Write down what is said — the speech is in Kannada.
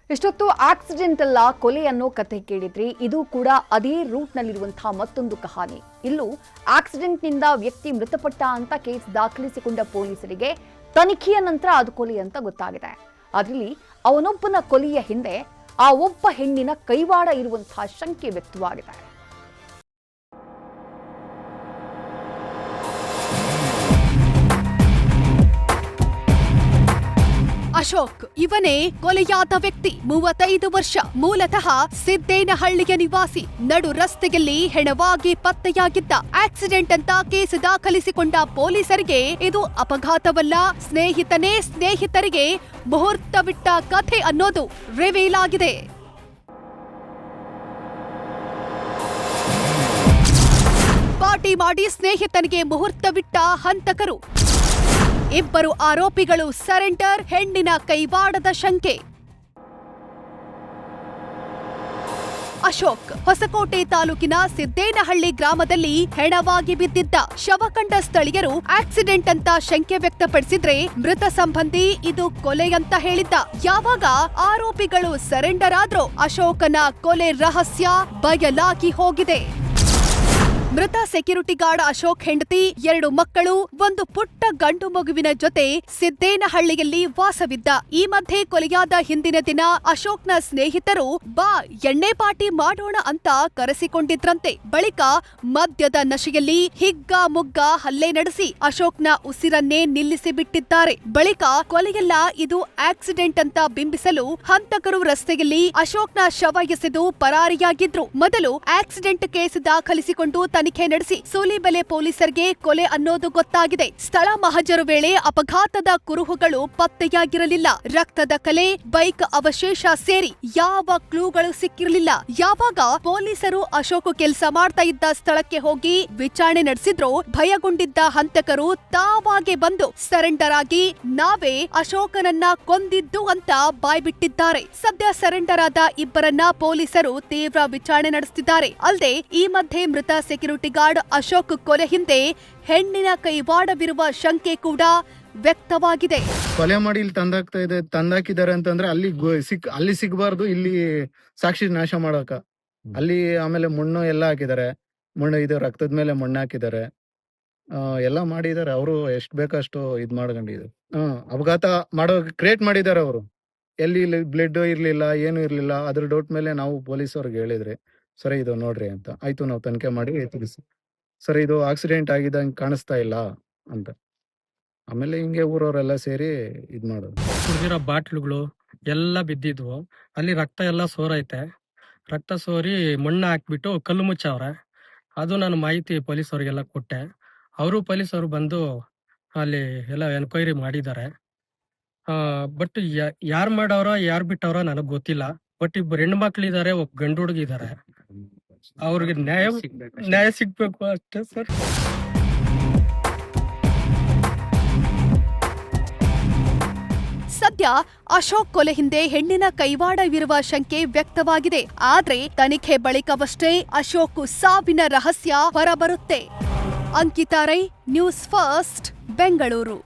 ಇಷ್ಟೊತ್ತು ಆಕ್ಸಿಡೆಂಟ್ ಅಲ್ಲ ಕೊಲೆ ಅನ್ನೋ ಕಥೆ ಕೇಳಿದ್ರಿ. ಇದು ಕೂಡ ಅದೇ ರೂಟ್ ನಲ್ಲಿರುವಂತಹ ಮತ್ತೊಂದು ಕಹಾನಿ. ಇಲ್ಲೂ ಆಕ್ಸಿಡೆಂಟ್ನಿಂದ ವ್ಯಕ್ತಿ ಮೃತಪಟ್ಟ ಅಂತ ಕೇಸ್ ದಾಖಲಿಸಿಕೊಂಡ ಪೊಲೀಸರಿಗೆ ತನಿಖೆಯ ನಂತರ ಅದು ಕೊಲೆ ಅಂತ ಗೊತ್ತಾಗಿದೆ. ಅದರಲ್ಲಿ ಅವನೊಬ್ಬನ ಕೊಲೆಯ ಹಿಂದೆ ಆ ಒಬ್ಬ ಹೆಣ್ಣಿನ ಕೈವಾಡ ಇರುವಂತಹ ಶಂಕೆ ವ್ಯಕ್ತವಾಗಿದೆ. ಅಶೋಕ್ ಇವನೇ ಕೊಲೆಯಾದ ವ್ಯಕ್ತಿ. 35 ವರ್ಷ, ಮೂಲತಃ ಸಿದ್ದೇನಹಳ್ಳಿಯ ನಿವಾಸಿ. ನಡು ರಸ್ತೆಯಲ್ಲಿ ಹೆಣವಾಗಿ ಪತ್ತೆಯಾಗಿದ್ದ. ಆಕ್ಸಿಡೆಂಟ್ ಅಂತ ಕೇಸ್ ದಾಖಲಿಸಿಕೊಂಡ ಪೊಲೀಸರಿಗೆ ಇದು ಅಪಘಾತವಲ್ಲ, ಸ್ನೇಹಿತನೇ ಸ್ನೇಹಿತರಿಗೆ ಮುಹೂರ್ತವಿಟ್ಟ ಕಥೆ ಅನ್ನೋದು ರಿವೀಲ್ ಆಗಿದೆ. ಪಾರ್ಟಿ ಮಾಡಿ ಸ್ನೇಹಿತನಿಗೆ ಮುಹೂರ್ತವಿಟ್ಟ ಹಂತಕರು. ಇಬ್ಬರು ಆರೋಪಿಗಳು ಸರೆಂಡರ್. ಹೆಣ್ಣಿನ ಕೈವಾಡದ ಶಂಕೆ. ಅಶೋಕ್ ಹೊಸಕೋಟೆ ತಾಲೂಕಿನ ಸಿದ್ದೇನಹಳ್ಳಿ ಗ್ರಾಮದಲ್ಲಿ ಹೆಣವಾಗಿ ಬಿದ್ದಿದ್ದ. ಶವ ಕಂಡ ಸ್ಥಳೀಯರು ಆಕ್ಸಿಡೆಂಟ್ ಅಂತ ಶಂಕೆ ವ್ಯಕ್ತಪಡಿಸಿದ್ರೆ ಮೃತ ಸಂಬಂಧಿ ಇದು ಕೊಲೆ ಅಂತ ಹೇಳಿದ್ದ. ಯಾವಾಗ ಆರೋಪಿಗಳು ಸರೆಂಡರ್ ಆದ್ರೋ ಅಶೋಕನ ಕೊಲೆ ರಹಸ್ಯ ಬಯಲಾಗಿ ಹೋಗಿದೆ. ಮೃತ ಸೆಕ್ಯೂರಿಟಿ ಗಾರ್ಡ್ ಅಶೋಕ್ ಹೆಂಡತಿ, 2 ಮಕ್ಕಳು, ಒಂದು ಪುಟ್ಟ ಗಂಡು ಮಗುವಿನ ಜೊತೆ ಸಿದ್ದೇನಹಳ್ಳಿಯಲ್ಲಿ ವಾಸವಿದ್ದ. ಈ ಮಧ್ಯೆ ಕೊಲೆಯಾದ ಹಿಂದಿನ ದಿನ ಅಶೋಕ್ನ ಸ್ನೇಹಿತರು ಬಾ ಎಣ್ಣೆ ಪಾರ್ಟಿ ಮಾಡೋಣ ಅಂತ ಕರೆಸಿಕೊಂಡಿದ್ರಂತೆ. ಬಳಿಕ ಮದ್ಯದ ನಶೆಯಲ್ಲಿ ಹಿಗ್ಗಾಮುಗ್ಗ ಹಲ್ಲೆ ನಡೆಸಿ ಅಶೋಕ್ನ ಉಸಿರನ್ನೇ ನಿಲ್ಲಿಸಿ ಬಿಟ್ಟಿದ್ದಾರೆ. ಬಳಿಕ ಕೊಲೆಯಲ್ಲ, ಇದು ಆಕ್ಸಿಡೆಂಟ್ ಅಂತ ಬಿಂಬಿಸಲು ಹಂತಕರು ರಸ್ತೆಯಲ್ಲಿ ಅಶೋಕ್ನ ಶವ ಎಸೆದು ಪರಾರಿಯಾಗಿದ್ರು. ಮೊದಲು ಆಕ್ಸಿಡೆಂಟ್ ಕೇಸ್ ದಾಖಲಿಸಿಕೊಂಡು ತನಿಖೆ ನಡೆಸಿ ಸೂಲಿಬೆಲೆ ಪೊಲೀಸರಿಗೆ ಕೊಲೆ ಅನ್ನೋದು ಗೊತ್ತಾಗಿದೆ. ಸ್ಥಳ ಮಹಜರು ವೇಳೆ ಅಪಘಾತದ ಕುರುಹುಗಳು ಪತ್ತೆಯಾಗಿರಲಿಲ್ಲ. ರಕ್ತದ ಕಲೆ, ಬೈಕ್ ಅವಶೇಷ ಸೇರಿ ಯಾವ ಕ್ಲೂಗಳು ಸಿಕ್ಕಿರಲಿಲ್ಲ. ಯಾವಾಗ ಪೊಲೀಸರು ಅಶೋಕ್ ಕೆಲಸ ಮಾಡ್ತಾ ಇದ್ದ ಸ್ಥಳಕ್ಕೆ ಹೋಗಿ ವಿಚಾರಣೆ ನಡೆಸಿದ್ರು, ಭಯಗೊಂಡಿದ್ದ ಹಂತಕರು ತಾವಾಗೆ ಬಂದು ಸರೆಂಡರ್ ಆಗಿ ನಾವೇ ಅಶೋಕನನ್ನ ಕೊಂದಿದ್ದು ಅಂತ ಬಾಯ್ಬಿಟ್ಟಿದ್ದಾರೆ. ಸದ್ಯ ಸರೆಂಡರ್ ಆದ ಇಬ್ಬರನ್ನ ಪೊಲೀಸರು ತೀವ್ರ ವಿಚಾರಣೆ ನಡೆಸುತ್ತಿದ್ದಾರೆ. ಅಲ್ಲದೆ ಈ ಮಧ್ಯೆ ಮೃತ ಸೆಕ್ಯೂರಿಟಿ ಗಾರ್ಡ್ ಅಶೋಕ್ ಕೊಲೆ ಹಿಂದೆ ಹೆಣ್ಣಿನ ಕೈವಾಡವಿರುವ ಶಂಕೆ ಕೂಡ ವ್ಯಕ್ತವಾಗಿದೆ. ಕೊಲೆ ಮಾಡಿ ಇಲ್ಲಿ ತಂದಾಕಿದ್ದಾರೆ ಅಂತಂದ್ರೆ ಅಲ್ಲಿ ಸಿಗಬಾರ್ದು, ಇಲ್ಲಿ ಸಾಕ್ಷಿ ನಾಶ ಮಾಡಕ ಅಲ್ಲಿ. ಆಮೇಲೆ ಮಣ್ಣು ಎಲ್ಲ ಹಾಕಿದ್ದಾರೆ, ಮಣ್ಣು ಇದು ರಕ್ತದ ಮೇಲೆ ಮಣ್ಣು ಹಾಕಿದ್ದಾರೆ, ಎಲ್ಲ ಮಾಡಿದ್ದಾರೆ. ಅವರು ಎಷ್ಟ್ ಬೇಕಷ್ಟು ಇದ್ ಮಾಡ್ಕೊಂಡಿದ್ರು. ಅಪಘಾತ ಮಾಡೋ ಕ್ರಿಯೇಟ್ ಮಾಡಿದ್ದಾರೆ ಅವರು. ಎಲ್ಲಿ ಬ್ಲಡ್ ಇರ್ಲಿಲ್ಲ, ಏನು ಇರ್ಲಿಲ್ಲ. ಅದ್ರ ಡೌಟ್ ಮೇಲೆ ನಾವು ಪೊಲೀಸವ್ರಿಗೆ ಹೇಳಿದ್ರಿ, ಸರಿ ಇದು ನೋಡ್ರಿ ಅಂತ. ಆಯ್ತು, ನಾವು ತನಿಖೆ ಮಾಡಿ ತಿಳಿಸಿ ಸರಿ ಇದು ಆಕ್ಸಿಡೆಂಟ್ ಆಗಿದಂಗೆ ಕಾಣಿಸ್ತಾ ಇಲ್ಲ ಅಂತ. ಆಮೇಲೆ ಹಿಂಗೆ ಊರವರೆಲ್ಲ ಸೇರಿ ಇದ್ ಮಾಡೋದು. ಕುಡಿದಿರೋ ಬಾಟ್ಲುಗಳು ಎಲ್ಲ ಬಿದ್ದಿದ್ವು. ಅಲ್ಲಿ ರಕ್ತ ಎಲ್ಲ ಸೋರೈತೆ. ರಕ್ತ ಸೋರಿ ಮಣ್ಣು ಹಾಕ್ಬಿಟ್ಟು ಕಲ್ಲು ಮುಚ್ಚವ್ರೆ. ಅದು ನಾನು ಮಾಹಿತಿ ಪೊಲೀಸವ್ರಿಗೆಲ್ಲ ಕೊಟ್ಟೆ. ಅವರು ಪೊಲೀಸರು ಬಂದು ಅಲ್ಲಿ ಎಲ್ಲ ಎನ್ಕ್ವೈರಿ ಮಾಡಿದ್ದಾರೆ. ಬಟ್ ಯಾರು ಮಾಡವ್ರೋ ಯಾರು ಬಿಟ್ಟವ್ರೋ ನನಗೆ ಗೊತ್ತಿಲ್ಲ. ಬಟ್ ಇಬ್ಬರು ಹೆಣ್ಮಕ್ಳಿದ್ದಾರೆ, ಒಬ್ಬ ಗಂಡು ಹುಡುಗಿದ್ದಾರೆ. ಅವ್ರಿಗೆ ನ್ಯಾಯ ಸಿಗ್ಬೇಕು ಅಷ್ಟೇ ಸರ್. ಸದ್ಯ ಅಶೋಕ್ ಕೊಲೆ ಹಿಂದೆ ಹೆಣ್ಣಿನ ಕೈವಾಡವಿರುವ ಶಂಕೆ ವ್ಯಕ್ತವಾಗಿದೆ. ಆದ್ರೆ ತನಿಖೆ ಬಳಿಕವಷ್ಟೇ ಅಶೋಕ್ ಸಾವಿನ ರಹಸ್ಯ ಹೊರಬರುತ್ತೆ. Ankita Rai, news first, Bengaluru.